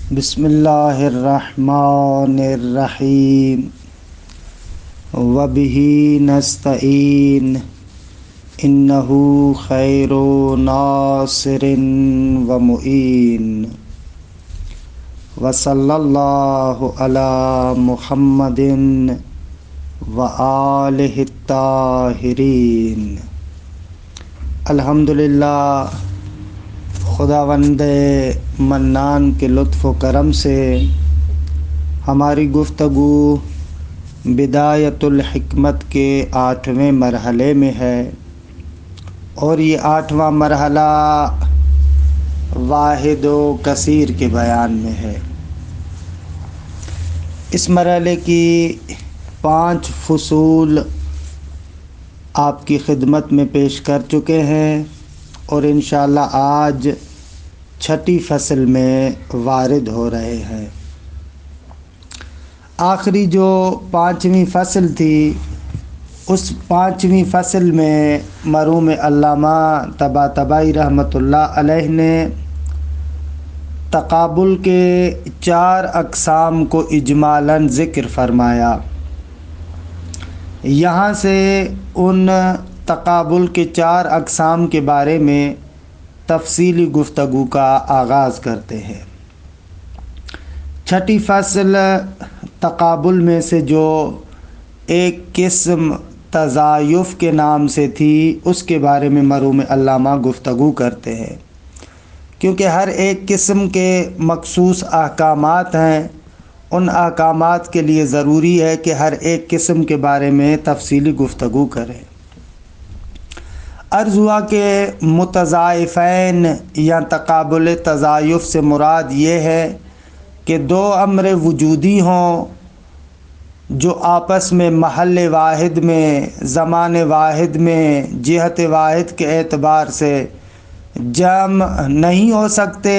بسم اللہ الرحمن الرحیم وبہ نستعین انہ خیر ناصر ومعین وصلی اللہ علی محمد وآلہ الطاہرین۔ الحمدللہ، خداوند منان کے لطف و کرم سے ہماری گفتگو بدایت الحکمت کے 8ویں مرحلے میں ہے، اور یہ 8واں مرحلہ واحد و کثیر کے بیان میں ہے۔ اس مرحلے کی 5 فصول آپ کی خدمت میں پیش کر چکے ہیں، اور انشاءاللہ آج 6ٹھی فصل میں وارد ہو رہے ہیں۔ آخری جو 5ویں فصل تھی، اس 5ویں فصل میں مرحوم علامہ طباطبائی رحمۃ اللہ علیہ نے تقابل کے 4 اقسام کو اجمالاً ذکر فرمایا۔ یہاں سے ان تقابل کے 4 اقسام کے بارے میں تفصیلی گفتگو کا آغاز کرتے ہیں۔ 6ٹھی فصل تقابل میں سے جو ایک قسم تضایف کے نام سے تھی، اس کے بارے میں مرحوم علامہ گفتگو کرتے ہیں، کیونکہ ہر ایک قسم کے مخصوص احکامات ہیں۔ ان احکامات کے لیے ضروری ہے کہ ہر ایک قسم کے بارے میں تفصیلی گفتگو کریں۔ عرض ہوا کہ متضاعفین یا تقابل تضایف سے مراد یہ ہے کہ 2 امر وجودی ہوں جو آپس میں محل واحد میں، زمان واحد میں، جہت واحد کے اعتبار سے جمع نہیں ہو سکتے،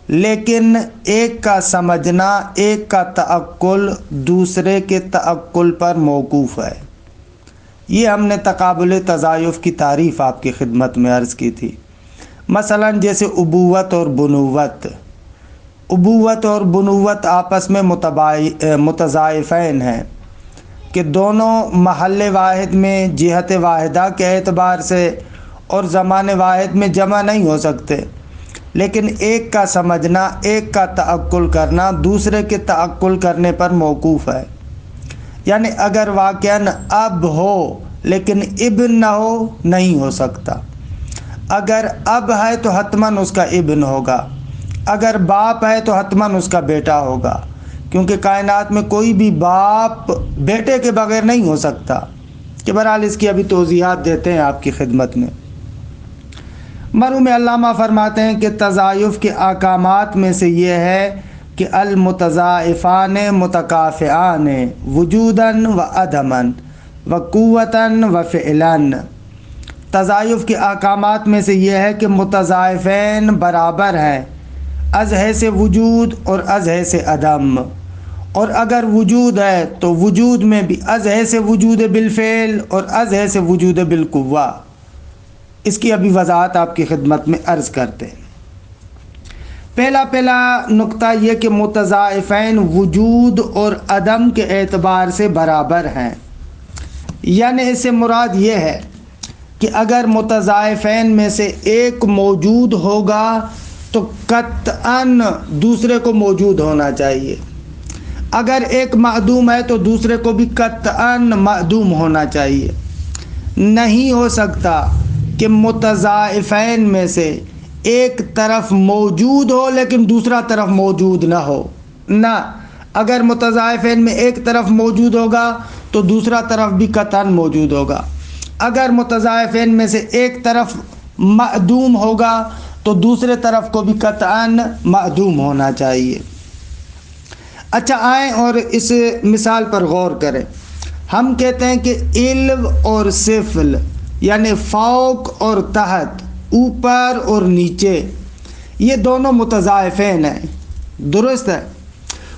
لیکن ایک کا سمجھنا، ایک کا تعقل دوسرے کے تعقل پر موقوف ہے۔ یہ ہم نے تقابل تضایف کی تعریف آپ کی خدمت میں عرض کی تھی۔ مثلا جیسے ابوت اور بنوت، ابوت اور بنوت آپس میں متضاعفین ہیں کہ دونوں محل واحد میں، جہت واحدہ کے اعتبار سے اور زمان واحد میں جمع نہیں ہو سکتے، لیکن ایک کا سمجھنا، ایک کا تعقل کرنا دوسرے کے تعقل کرنے پر موقوف ہے۔ یعنی اگر واقعاً اب ہو لیکن ابن نہ ہو، نہیں ہو سکتا۔ اگر اب ہے تو حتماً اس کا ابن ہوگا، اگر باپ ہے تو حتماً اس کا بیٹا ہوگا، کیونکہ کائنات میں کوئی بھی باپ بیٹے کے بغیر نہیں ہو سکتا، کہ بہرحال اس کی ابھی توضیحات دیتے ہیں آپ کی خدمت میں۔ مرحوم علامہ فرماتے ہیں کہ تضایف کے احکامات میں سے یہ ہے کہ المتضاعفان متکافئان وجوداً و عدماً و قوتاً و فعلاً۔ تضایف کے احکامات میں سے یہ ہے کہ متضاعفین برابر ہیں از حیث وجود اور از حیث عدم، اور اگر وجود ہے تو وجود میں بھی از حیث وجود بالفعل اور از حیث وجود بالقوہ۔ اس کی ابھی وضاحت آپ کی خدمت میں عرض کرتے ہیں۔ پہلا نقطہ یہ کہ متضاعفین وجود اور عدم کے اعتبار سے برابر ہیں، یعنی اس سے مراد یہ ہے کہ اگر متضاعفین میں سے ایک موجود ہوگا تو قطعاً دوسرے کو موجود ہونا چاہیے، اگر ایک معدوم ہے تو دوسرے کو بھی قطعاً معدوم ہونا چاہیے۔ نہیں ہو سکتا کہ متضاعفین میں سے ایک طرف موجود ہو لیکن دوسرا طرف موجود نہ ہو، نہ، اگر متضاعفین میں ایک طرف موجود ہوگا تو دوسرا طرف بھی قطعاً موجود ہوگا، اگر متضاعفین میں سے ایک طرف معدوم ہوگا تو دوسرے طرف کو بھی قطعاً معدوم ہونا چاہیے۔ اچھا، آئیں اور اس مثال پر غور کریں۔ ہم کہتے ہیں کہ علم اور سفل، یعنی فوق اور تحت، اوپر اور نیچے، یہ دونوں متضاعفین ہیں، درست ہے؟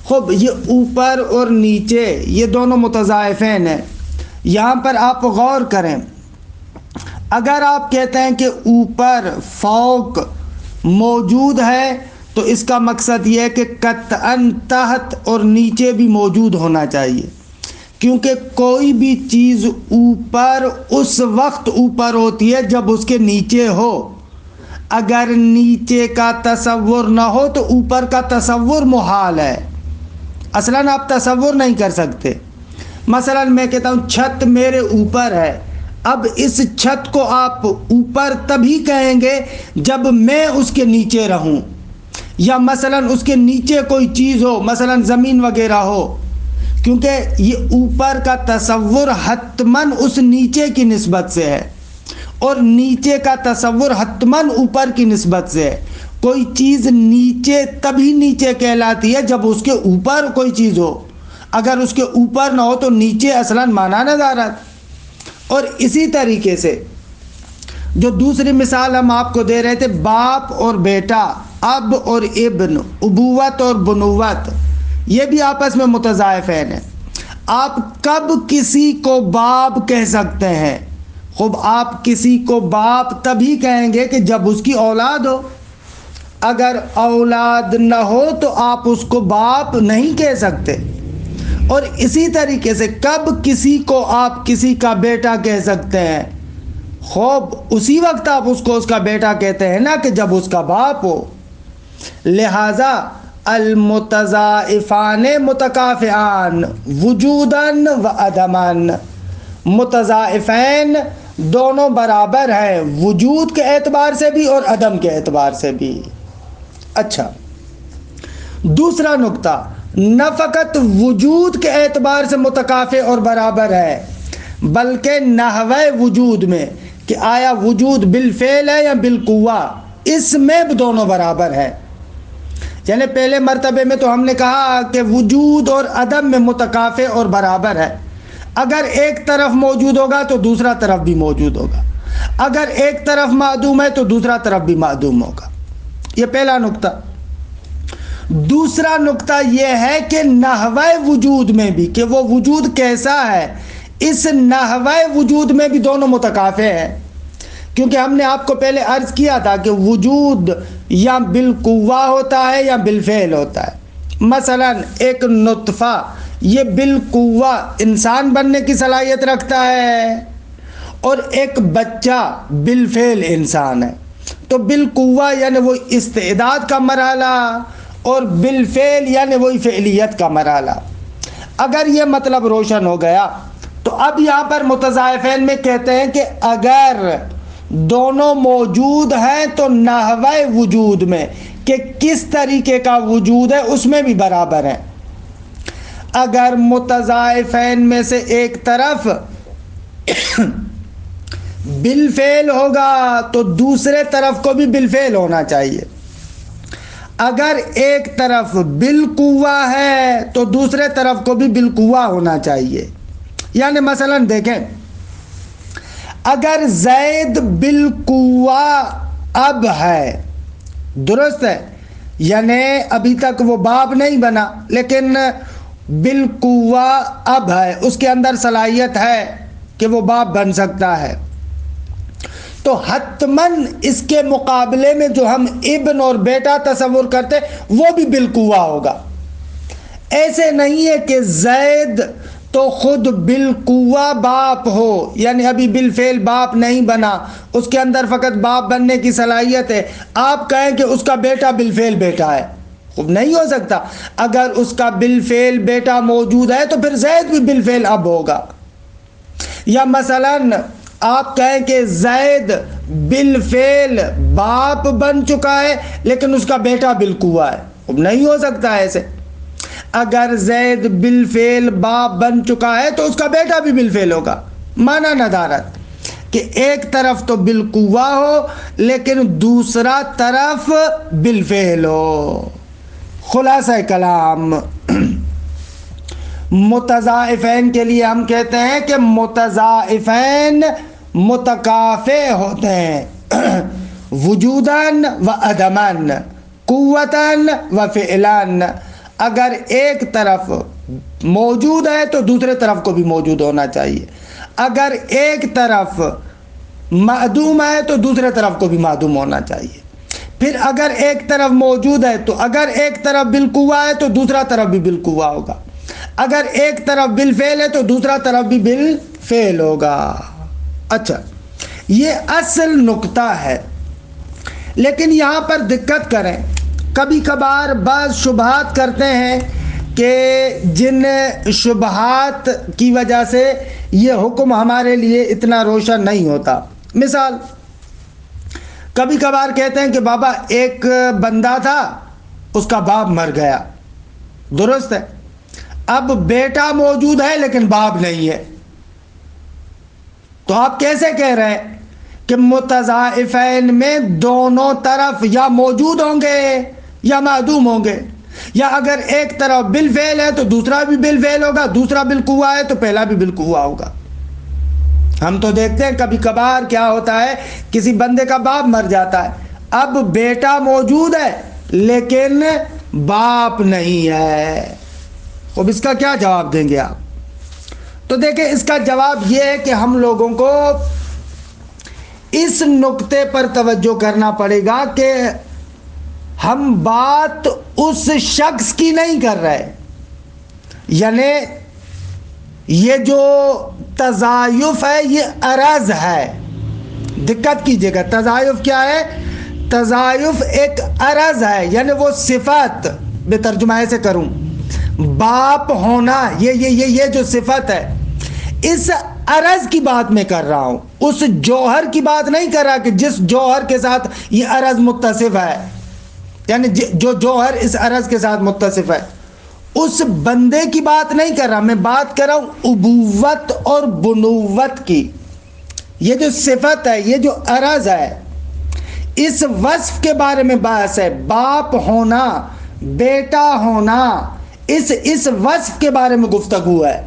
خوب، یہ اوپر اور نیچے یہ دونوں متضاعفین ہیں۔ یہاں پر آپ غور کریں، اگر آپ کہتے ہیں کہ اوپر فوق موجود ہے تو اس کا مقصد یہ ہے کہ قطعاً تحت اور نیچے بھی موجود ہونا چاہیے، کیونکہ کوئی بھی چیز اوپر اس وقت اوپر ہوتی ہے جب اس کے نیچے ہو۔ اگر نیچے کا تصور نہ ہو تو اوپر کا تصور محال ہے، اصلاً آپ تصور نہیں کر سکتے۔ مثلا میں کہتا ہوں چھت میرے اوپر ہے، اب اس چھت کو آپ اوپر تبھی کہیں گے جب میں اس کے نیچے رہوں، یا مثلا اس کے نیچے کوئی چیز ہو، مثلا زمین وغیرہ ہو، کیونکہ یہ اوپر کا تصور حتماً اس نیچے کی نسبت سے ہے، اور نیچے کا تصور حتماً اوپر کی نسبت سے ہے۔ کوئی چیز نیچے تبھی نیچے کہلاتی ہے جب اس کے اوپر کوئی چیز ہو، اگر اس کے اوپر نہ ہو تو نیچے اصلاً معنی ندارت۔ اور اسی طریقے سے جو دوسری مثال ہم آپ کو دے رہے تھے، باپ اور بیٹا، اب اور ابن، ابوت اور بنوت، یہ بھی آپس میں متضاعفین ہیں۔ آپ کب کسی کو باپ کہہ سکتے ہیں؟ خوب آپ کسی کو باپ تبھی کہیں گے کہ جب اس کی اولاد ہو، اگر اولاد نہ ہو تو آپ اس کو باپ نہیں کہہ سکتے۔ اور اسی طریقے سے کب کسی کو آپ کسی کا بیٹا کہہ سکتے ہیں؟ خوب اسی وقت آپ اس کو اس کا بیٹا کہتے ہیں نا کہ جب اس کا باپ ہو۔ لہذا المتضاعفان متکافئان وجوداً و عدماً، متضاعفین دونوں برابر ہیں، وجود کے اعتبار سے بھی اور عدم کے اعتبار سے بھی۔ اچھا، دوسرا نقطہ، نہ فقط وجود کے اعتبار سے متکافئ اور برابر ہے، بلکہ نحوِ وجود میں کہ آیا وجود بالفعل ہے یا بالقوہ، اس میں بھی دونوں برابر ہیں۔ یعنی پہلے مرتبے میں تو ہم نے کہا کہ وجود اور عدم میں متکافئ اور برابر ہے، اگر ایک طرف موجود ہوگا تو دوسرا طرف بھی موجود ہوگا، اگر ایک طرف معدوم ہے تو دوسرا طرف بھی معدوم ہوگا۔ یہ پہلا نقطہ۔ دوسرا نقطہ یہ ہے کہ نحوِ وجود میں بھی کہ وہ وجود کیسا ہے، اس نحوِ وجود میں بھی دونوں متکافئ ہیں، کیونکہ ہم نے آپ کو پہلے عرض کیا تھا کہ وجود یا بالقوہ ہوتا ہے یا بالفعل ہوتا ہے۔ مثلا ایک نطفہ یہ بالقوہ انسان بننے کی صلاحیت رکھتا ہے، اور ایک بچہ بالفعل انسان ہے۔ تو بالقوہ یعنی وہ استعداد کا مرحلہ، اور بالفعل یعنی وہی فعلیت کا مرحلہ۔ اگر یہ مطلب روشن ہو گیا تو اب یہاں پر متضاعفین میں کہتے ہیں کہ اگر دونوں موجود ہیں تو نحوِ وجود میں کہ کس طریقے کا وجود ہے اس میں بھی برابر ہیں۔ اگر متضاعفین میں سے ایک طرف بالفعل ہوگا تو دوسرے طرف کو بھی بالفعل ہونا چاہیے، اگر ایک طرف بالقوہ ہے تو دوسرے طرف کو بھی بالقوہ ہونا چاہیے۔ یعنی مثلا دیکھیں، اگر زید بالقوہ اب ہے، درست ہے، یعنی ابھی تک وہ باپ نہیں بنا لیکن بالقوہ اب ہے، اس کے اندر صلاحیت ہے کہ وہ باپ بن سکتا ہے، تو حتماً اس کے مقابلے میں جو ہم ابن اور بیٹا تصور کرتے وہ بھی بالقوہ ہوگا۔ ایسے نہیں ہے کہ زید تو خود بالقوہ باپ ہو، یعنی ابھی بالفعل باپ نہیں بنا، اس کے اندر فقط باپ بننے کی صلاحیت ہے، آپ کہیں کہ اس کا بیٹا بالفعل بیٹا ہے، خوب نہیں ہو سکتا۔ اگر اس کا بالفعل بیٹا موجود ہے تو پھر زید بھی بالفعل اب ہوگا۔ یا مثلاً آپ کہیں کہ زید بالفعل باپ بن چکا ہے لیکن اس کا بیٹا بالقوہ ہے، اب نہیں ہو سکتا ایسے۔ اگر زید بالفعل باپ بن چکا ہے تو اس کا بیٹا بھی بالفعل ہوگا، معنی ندارت کہ ایک طرف تو بالقوہ ہو لیکن دوسرا طرف بالفعل ہو۔ خلاصہ کلام، متضاعفین کے لیے ہم کہتے ہیں کہ متضاعفین متکافئ ہوتے ہیں وجوداً و عدماً، قوتاً و فعلاً۔ اگر ایک طرف موجود ہے تو دوسرے طرف کو بھی موجود ہونا چاہیے، اگر ایک طرف معدوم ہے تو دوسرے طرف کو بھی معدوم ہونا چاہیے۔ پھر اگر ایک طرف موجود ہے تو اگر ایک طرف بالقوہ ہے تو دوسرا طرف بھی بالقوہ ہوگا، اگر ایک طرف بالفعل ہے تو دوسرا طرف بھی بالفعل ہوگا۔ اچھا، یہ اصل نقطہ ہے، لیکن یہاں پر دقت کریں، کبھی کبھار بعض شبہات کرتے ہیں کہ جن شبہات کی وجہ سے یہ حکم ہمارے لیے اتنا روشن نہیں ہوتا۔ مثال، کبھی کبھار کہتے ہیں کہ بابا ایک بندہ تھا، اس کا باپ مر گیا، درست ہے، اب بیٹا موجود ہے لیکن باپ نہیں ہے، تو آپ کیسے کہہ رہے ہیں کہ متضاعفین میں دونوں طرف یا موجود ہوں گے یا معدوم ہوں گے، یا اگر ایک طرف بالفعل ہے تو دوسرا بھی بالفعل ہوگا، دوسرا بالقوہ ہے تو پہلا بھی بالقوہ ہوگا۔ ہم تو دیکھتے ہیں کبھی کبھار کیا ہوتا ہے، کسی بندے کا باپ مر جاتا ہے، اب بیٹا موجود ہے لیکن باپ نہیں ہے، اب اس کا کیا جواب دیں گے آپ؟ تو دیکھیں، اس کا جواب یہ ہے کہ ہم لوگوں کو اس نقطے پر توجہ کرنا پڑے گا کہ ہم بات اس شخص کی نہیں کر رہے، یعنی یہ جو تضاعف ہے یہ عرض ہے، دقت کیجئے گا، تضاعف کیا ہے؟ تضاعف ایک عرض ہے، یعنی وہ صفت، میں ترجمہ ایسے کروں، باپ ہونا، یہ جو صفت ہے، اس عرض کی بات میں کر رہا ہوں، اس جوہر کی بات نہیں کر رہا کہ جس جوہر کے ساتھ یہ عرض متصف ہے، یعنی جو جوہر اس عرض کے ساتھ متصف ہے، اس بندے کی بات نہیں کر رہا، میں بات کر رہا ہوں ابوت اور بنوت کی۔ یہ جو صفت ہے، یہ جو عرض ہے، اس وصف کے بارے میں بحث ہے، باپ ہونا، بیٹا ہونا، اس وصف کے بارے میں گفتگو ہے۔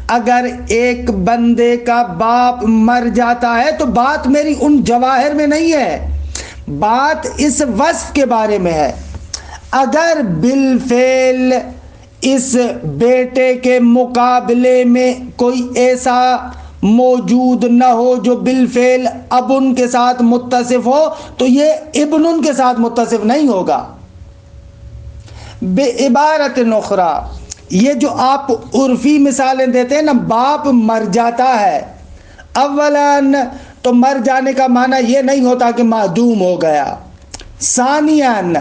اگر ایک بندے کا باپ مر جاتا ہے تو بات میری ان جواہر میں نہیں ہے، بات اس وصف کے بارے میں ہے۔ اگر بالفعل اس بیٹے کے مقابلے میں کوئی ایسا موجود نہ ہو جو بالفعل ابن کے ساتھ متصف ہو تو یہ ابن کے ساتھ متصف نہیں ہوگا۔ بعبارت اخری، یہ جو آپ عرفی مثالیں دیتے ہیں نا، باپ مر جاتا ہے، اولاً تو مر جانے کا معنی یہ نہیں ہوتا کہ معدوم ہو گیا، ثانیاً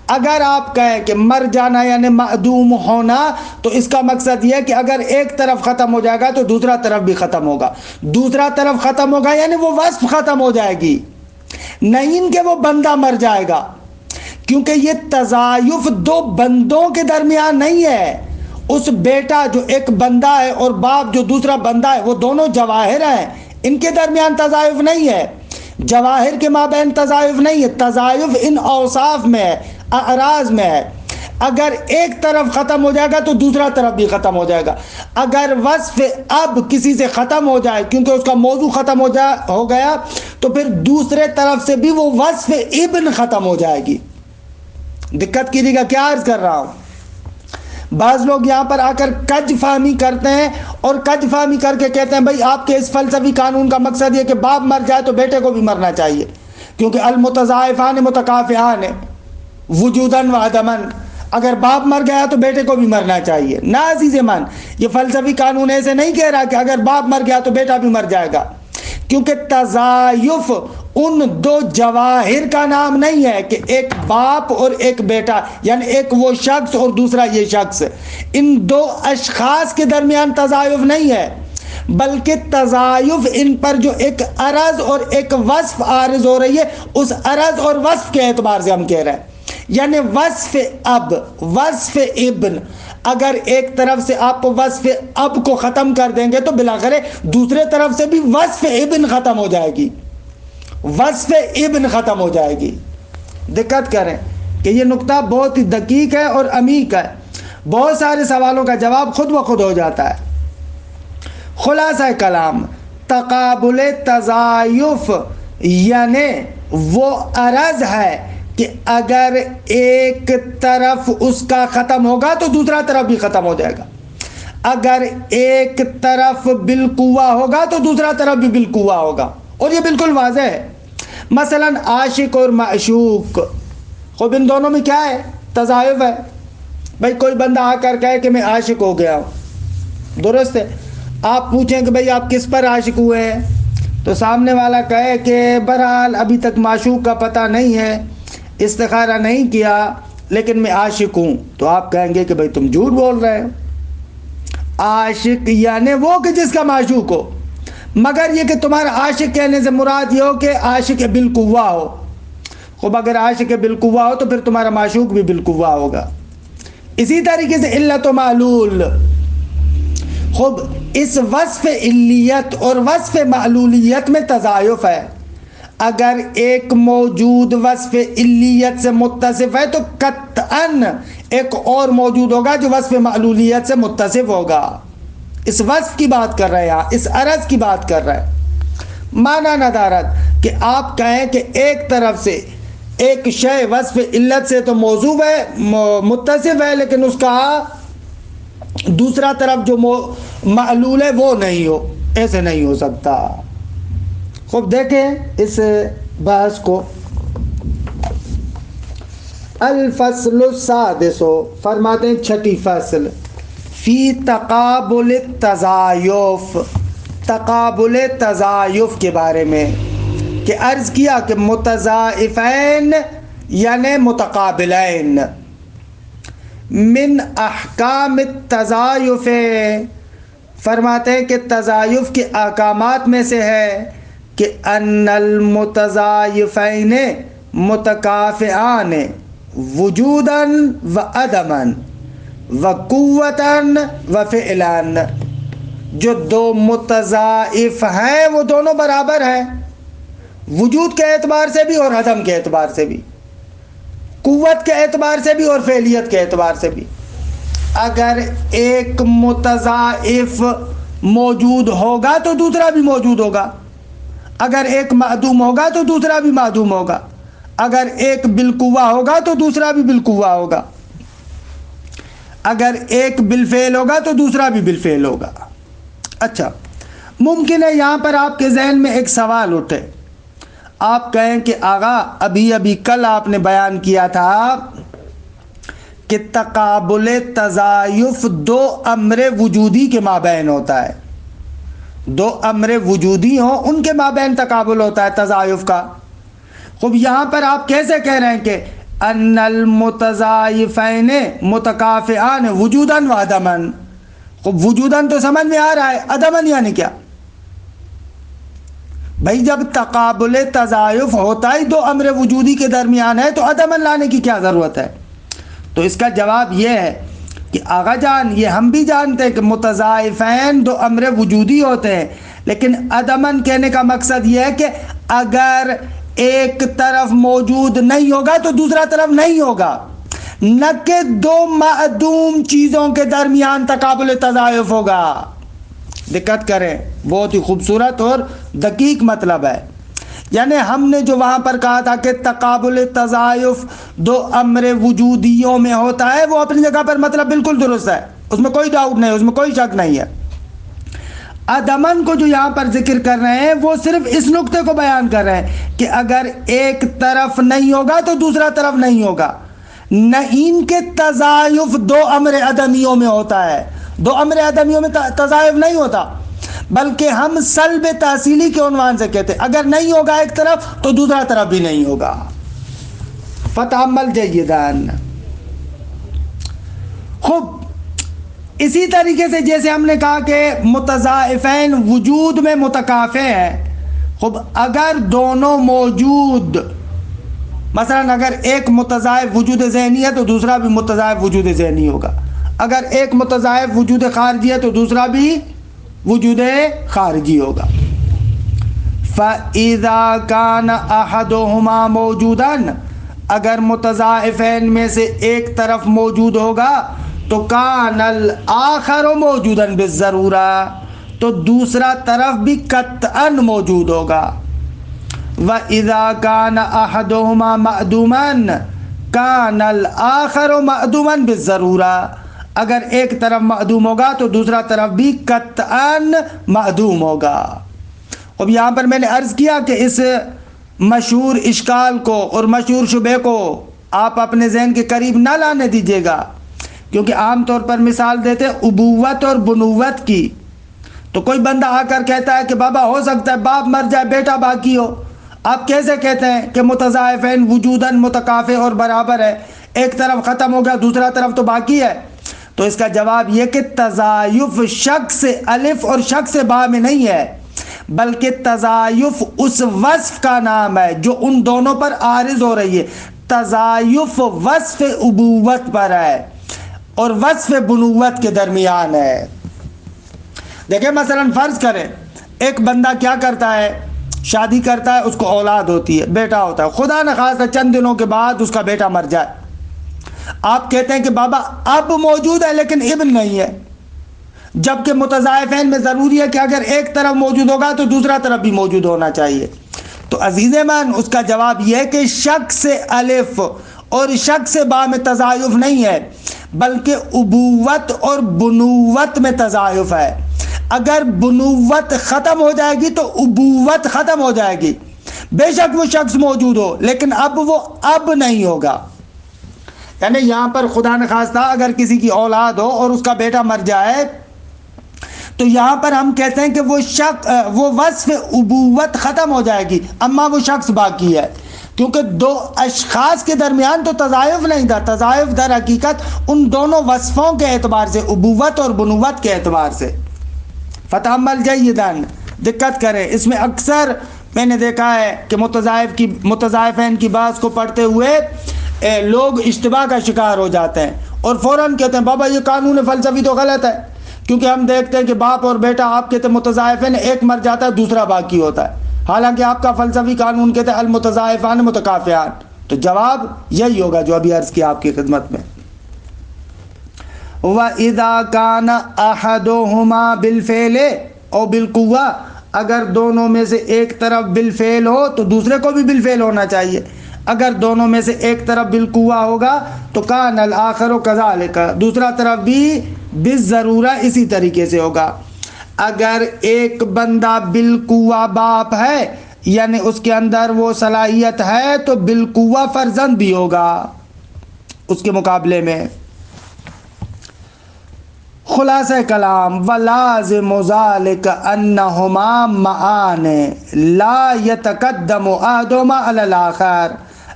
اگر آپ کہیں کہ مر جانا یعنی معدوم ہونا تو اس کا مقصد یہ ہے کہ اگر ایک طرف ختم ہو جائے گا تو دوسرا طرف بھی ختم ہوگا، دوسرا طرف ختم ہوگا یعنی وہ وصف ختم ہو جائے گی، نہیں کہ وہ بندہ مر جائے گا، کیونکہ یہ تضاعف دو بندوں کے درمیان نہیں ہے، اس بیٹا جو ایک بندہ ہے اور باپ جو دوسرا بندہ ہے وہ دونوں جواہر ہیں، ان کے درمیان تضاعف نہیں ہے، جواہر کے مابین تضاعف نہیں ہے، تضاعف ان اوصاف میں ہے، اعراض میں ہے۔ اگر ایک طرف ختم ہو جائے گا تو دوسرا طرف بھی ختم ہو جائے گا، اگر وصف اب کسی سے ختم ہو جائے کیونکہ اس کا موضوع ختم ہو گیا تو پھر دوسرے طرف سے بھی وہ وصف ابن ختم ہو جائے گی۔ دقت کیجیے گا، کیا عرض کر رہا ہوں؟ بعض لوگ یہاں پر آ کر کج فہمی کرتے ہیں اور کج فہمی کر کے کہتے ہیں بھائی آپ کے اس فلسفی قانون کا مقصد یہ کہ باپ مر جائے تو بیٹے کو بھی مرنا چاہیے، کیونکہ المتضاعفان متکافئان وجوداً و عدماً، اگر باپ مر گیا تو بیٹے کو بھی مرنا چاہیے۔ نہ عزیز من، یہ فلسفی قانون ایسے نہیں کہہ رہا کہ اگر باپ مر گیا تو بیٹا بھی مر جائے گا، کیونکہ تضاعف ان دو جواہر کا نام نہیں ہے کہ ایک باپ اور ایک بیٹا، یعنی ایک وہ شخص اور دوسرا یہ شخص، ان دو اشخاص کے درمیان تضاعف نہیں ہے، بلکہ تضاعف ان پر جو ایک عرض اور ایک وصف عارض ہو رہی ہے، اس عرض اور وصف کے اعتبار سے ہم کہہ رہے ہیں، یعنی وصف اب، وصف ابن، اگر ایک طرف سے آپ وصف اب کو ختم کر دیں گے تو بلاخر دوسرے طرف سے بھی وصف ابن ختم ہو جائے گی، وصف ابن ختم ہو جائے گی۔ دقت کریں کہ یہ نقطہ بہت ہی دقیق ہے اور عمیق ہے، بہت سارے سوالوں کا جواب خود بخود ہو جاتا ہے۔ خلاصہ کلام، تقابل تضاعف یعنی وہ عرض ہے کہ اگر ایک طرف اس کا ختم ہوگا تو دوسرا طرف بھی ختم ہو جائے گا، اگر ایک طرف بالقوہ ہوگا تو دوسرا طرف بھی بالقوہ ہوگا، اور یہ بالکل واضح ہے۔ مثلا عاشق اور معشوق خوب ان دونوں میں کیا ہے؟ تضائف ہے. بھائی کوئی بندہ آ کر کہے کہ میں عاشق ہو گیا ہوں، درست ہے. آپ پوچھیں کہ بھائی آپ کس پر عاشق ہوئے ہیں، تو سامنے والا کہے کہ بہرحال ابھی تک معشوق کا پتہ نہیں ہے، استخارہ نہیں کیا، لیکن میں عاشق ہوں. تو آپ کہیں گے کہ بھائی تم جھوٹ بول رہے ہو. عاشق یعنی وہ کہ جس کا معشوق ہو، مگر یہ کہ تمہارا عاشق کہنے سے مراد یہ ہو کہ عاشق بالقوہ ہو. خب اگر عاشق بالقوہ ہو تو پھر تمہارا معشوق بھی بالقوہ ہوگا. اسی طریقے سے علت و معلول. خب اس وصف علیت اور وصف معلولیت میں تضائف ہے. اگر ایک موجود وصف علیت سے متصف ہے تو قطعاً ایک اور موجود ہوگا جو وصف معلولیت سے متصف ہوگا. اس وصف کی بات کر رہے ہیں، اس عرض کی بات کر رہے ہیں. معنی ندارت کہ آپ کہیں کہ ایک طرف سے ایک شے وصف علت سے تو موضوع ہے، متصف ہے، لیکن اس کا دوسرا طرف جو معلول ہے وہ نہیں ہو. ایسے نہیں ہو سکتا. خوب دیکھیں اس بحث کو. الفصل السادس، فرماتے ہیں چھٹی فصل، فی تقابل التضایف، تقابل تضایف کے بارے میں، کہ عرض کیا کہ متضائفین یعنی متقابلین. من احکام التضایف، فرماتے ہیں کہ تضایف کے احکامات میں سے ہے کہ ان المتضائفین متکافئان وجوداً و عدماً و قوتاً و فعلاً. جو دو متضائف ہیں وہ دونوں برابر ہیں، وجود کے اعتبار سے بھی اور عدم کے اعتبار سے بھی، قوت کے اعتبار سے بھی اور فعلیت کے اعتبار سے بھی. اگر ایک متضائف موجود ہوگا تو دوسرا بھی موجود ہوگا، اگر ایک معدوم ہوگا تو دوسرا بھی معدوم ہوگا، اگر ایک بالقوہ ہوگا تو دوسرا بھی بالقوہ ہوگا، اگر ایک بالفعل ہوگا تو دوسرا بھی بالفعل ہوگا. اچھا، ممکن ہے یہاں پر آپ کے ذہن میں ایک سوال اٹھے. آپ کہیں کہ آغا ابھی کل آپ نے بیان کیا تھا کہ تقابل تضایف دو امر وجودی کے مابین ہوتا ہے، دو امر وجودی ہوں ان کے مابین تقابل ہوتا ہے تضایف کا. خب یہاں پر آپ کیسے کہہ رہے ہیں کہ ان المتضائفین متکافئان وجوداً و عدماً؟ خب وجوداً تو سمجھ میں آ رہا ہے، عدماً یعنی کیا؟ بھائی جب تقابل تضایف ہوتا ہی دو امر وجودی کے درمیان ہے تو عدماً لانے کی کیا ضرورت ہے؟ تو اس کا جواب یہ ہے کہ آغا جان یہ ہم بھی جانتے ہیں کہ متضائفین دو امر وجودی ہوتے ہیں، لیکن عدماً کہنے کا مقصد یہ ہے کہ اگر ایک طرف موجود نہیں ہوگا تو دوسرا طرف نہیں ہوگا، نہ کہ دو معدوم چیزوں کے درمیان تقابل تضایف ہوگا. دقت کریں، بہت ہی خوبصورت اور دقیق مطلب ہے. یعنی ہم نے جو وہاں پر کہا تھا کہ تقابل تضایف دو امر وجودیوں میں ہوتا ہے، وہ اپنی جگہ پر مطلب بالکل درست ہے، اس میں کوئی ڈاؤٹ نہیں، اس میں کوئی شک نہیں ہے. عدمن کو جو یہاں پر ذکر کر رہے ہیں وہ صرف اس نقطے کو بیان کر رہے ہیں کہ اگر ایک طرف نہیں ہوگا تو دوسرا طرف نہیں ہوگا. نہیں کہ تضایف دو امر عدمیوں میں ہوتا ہے، دو امر عدمیوں میں تضایف نہیں ہوتا، بلکہ ہم سلب تحصیلی کے عنوان سے کہتے ہیں اگر نہیں ہوگا ایک طرف تو دوسرا طرف بھی نہیں ہوگا. فتعمل جیدان. خوب اسی طریقے سے جیسے ہم نے کہا کہ متضائفین وجود میں متکافئ ہیں. خوب اگر دونوں موجود، مثلا اگر ایک متضائف وجود ذہنی ہے تو دوسرا بھی متضائف وجود ذہنی ہوگا، اگر ایک متضائف وجود خارجی ہے تو دوسرا بھی وجود خارجی ہوگا. فَإِذَا كَانَ أَحَدُهُمَا مَوْجُودًا، اگر متضائفین میں سے ایک طرف موجود ہوگا تو کان الآخر موجودا بالضرورہ، تو دوسرا طرف بھی قطعاً موجود ہوگا. وَإِذَا كَانَ أَحَدُهُمَا مَعْدُومًا كَانَ الْآخَرُ مَعْدُومًا بِالضَّرُورَةِ، اگر ایک طرف معدوم ہوگا تو دوسرا طرف بھی قطعاً معدوم ہوگا. اب یہاں پر میں نے عرض کیا کہ اس مشہور اشکال کو اور مشہور شبہ کو آپ اپنے ذہن کے قریب نہ لانے دیجیے گا، کیونکہ عام طور پر مثال دیتے ہیں ابوت اور بنوت کی. تو کوئی بندہ آ کر کہتا ہے کہ بابا ہو سکتا ہے باپ مر جائے بیٹا باقی ہو. آپ کیسے کہتے ہیں کہ متضاعفین وجوداً متکافئ اور برابر ہے، ایک طرف ختم ہو گیا دوسرا طرف تو باقی ہے؟ تو اس کا جواب یہ کہ تضاعف شخص الف اور شخص با میں نہیں ہے، بلکہ تضاعف اس وصف کا نام ہے جو ان دونوں پر عارض ہو رہی ہے. تضاعف وصف ابوت پر ہے اور وصف بنوت کے درمیان ہے. دیکھیں مثلا فرض کریں ایک بندہ کیا کرتا ہے، شادی کرتا ہے، اس کو اولاد ہوتی ہے، بیٹا ہوتا ہے، خدا نخواستہ چند دنوں کے بعد اس کا بیٹا مر جائے. آپ کہتے ہیں کہ بابا اب موجود ہے لیکن ابن نہیں ہے، جبکہ متضاعفین میں ضروری ہے کہ اگر ایک طرف موجود ہوگا تو دوسرا طرف بھی موجود ہونا چاہیے. تو عزیز من اس کا جواب یہ ہے کہ شخص الف اور شخص با میں تضاعف نہیں ہے، بلکہ ابوت اور بنوت میں تضاعف ہے. اگر بنوت ختم ہو جائے گی تو ابوت ختم ہو جائے گی، بے شک وہ شخص موجود ہو لیکن اب وہ اب نہیں ہوگا. یعنی یہاں پر خدا نخواستہ اگر کسی کی اولاد ہو اور اس کا بیٹا مر جائے تو یہاں پر ہم کہتے ہیں کہ وہ وصف ابوت ختم ہو جائے گی، اما وہ شخص باقی ہے، کیونکہ دو اشخاص کے درمیان تو تضاعف نہیں تھا. تضاعف در حقیقت ان دونوں وصفوں کے اعتبار سے، ابوت اور بنوت کے اعتبار سے. فتعمل جیداً، دقت کریں، اس میں اکثر میں نے دیکھا ہے کہ متضاعفین کی بات کو پڑھتے ہوئے لوگ اشتباہ کا شکار ہو جاتے ہیں اور فوراً کہتے ہیں بابا یہ قانون فلسفی تو غلط ہے، کیونکہ ہم دیکھتے ہیں کہ باپ اور بیٹا آپ کہتے ہیں متضاعفین، ایک مر جاتا ہے دوسرا باقی ہوتا ہے، حالانکہ آپ کا فلسفی قانون کہتے ہیں المتضاعفان متکافئان. تو جواب یہی ہوگا جو ابھی عرض کیا آپ کی خدمت میں. وَإِذَا كَانَ أَحَدُهُمَا بِالْفِعْلِ أَوْ بِالْقُوَّةِ، اگر دونوں میں سے ایک طرف بالفعل ہو تو دوسرے کو بھی بالفعل ہونا چاہیے. اگر دونوں میں سے ایک طرف بالقوہ ہوگا تو کان الآخر کذالک، دوسرا طرف بھی بالضرورہ اسی طریقے سے ہوگا. اگر ایک بندہ بالقوہ باپ ہے یعنی اس کے اندر وہ صلاحیت ہے تو بالقوہ فرزند بھی ہوگا اس کے مقابلے میں. خلاصہ کلام ولازم ذلك انہما معان لا يتقدم احدهما على الاخر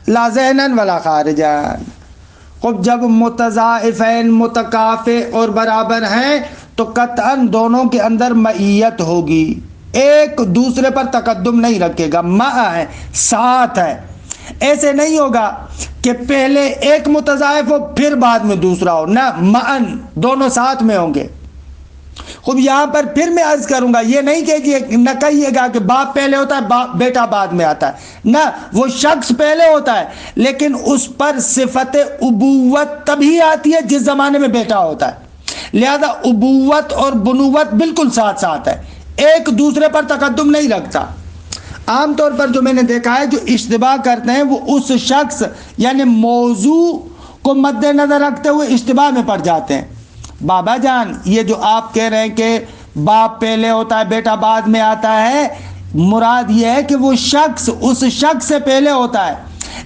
لا ذہنا ولا خارجا. خب جب متضاعفین متکافئ اور برابر ہیں تو قطعاً دونوں کے اندر معیت ہوگی، ایک دوسرے پر تقدم نہیں رکھے گا، مع ہے ساتھ ہے. ایسے نہیں ہوگا کہ پہلے ایک متضاعف ہو پھر بعد میں دوسرا ہو، نہ معاً دونوں ساتھ میں ہوں گے. خوب یہاں پر پھر میں عرض کروں گا، یہ نہیں نہ کہیے گا کہ باپ پہلے ہوتا ہے بیٹا بعد میں آتا ہے، نہ وہ شخص پہلے ہوتا ہے لیکن اس پر صفت ابوت تبھی آتی ہے جس زمانے میں بیٹا ہوتا ہے. لہذا ابوت اور بنوت بالکل ساتھ ساتھ ہے، ایک دوسرے پر تقدم نہیں رکھتا. عام طور پر جو میں نے دیکھا ہے جو اشتباہ کرتے ہیں وہ اس شخص یعنی موضوع کو مد نظر رکھتے ہوئے اشتباہ میں پڑ جاتے ہیں. بابا جان یہ جو آپ کہہ رہے ہیں کہ باپ پہلے ہوتا ہے بیٹا بعد میں آتا ہے، مراد یہ ہے کہ وہ شخص اس شخص سے پہلے ہوتا ہے،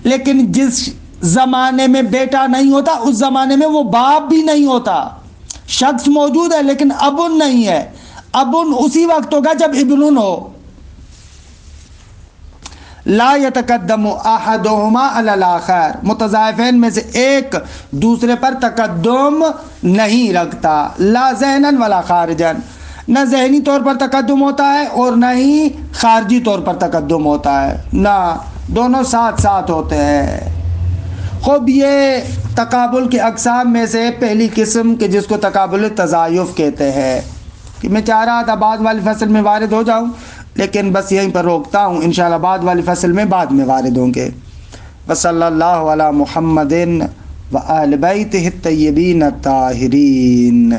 لیکن جس زمانے میں بیٹا نہیں ہوتا اس زمانے میں وہ باپ بھی نہیں ہوتا. شخص موجود ہے لیکن ابن نہیں ہے، ابن اسی وقت ہوگا جب ابن ہو. لا يتقدم احدهما على الاخر، متضاعفین میں سے ایک دوسرے پر تقدم نہیں رکھتا. لا ذہنا ولا خارجا، نہ ذہنی طور پر تقدم ہوتا ہے اور نہ ہی خارجی طور پر تقدم ہوتا ہے، نہ دونوں ساتھ ساتھ ہوتے ہیں. خوب یہ تقابل کے اقسام میں سے پہلی قسم کہ جس کو تقابل تضاعف کہتے ہیں، کہ میں چاہ رہا تھا بعد والی فصل میں وارد ہو جاؤں لیکن بس یہیں پر روکتا ہوں، انشاءاللہ بعد والی فصل میں بعد میں وارد ہوں گے. وصلی اللہ علی محمد وآل بیتہ الطیبین الطاہرین.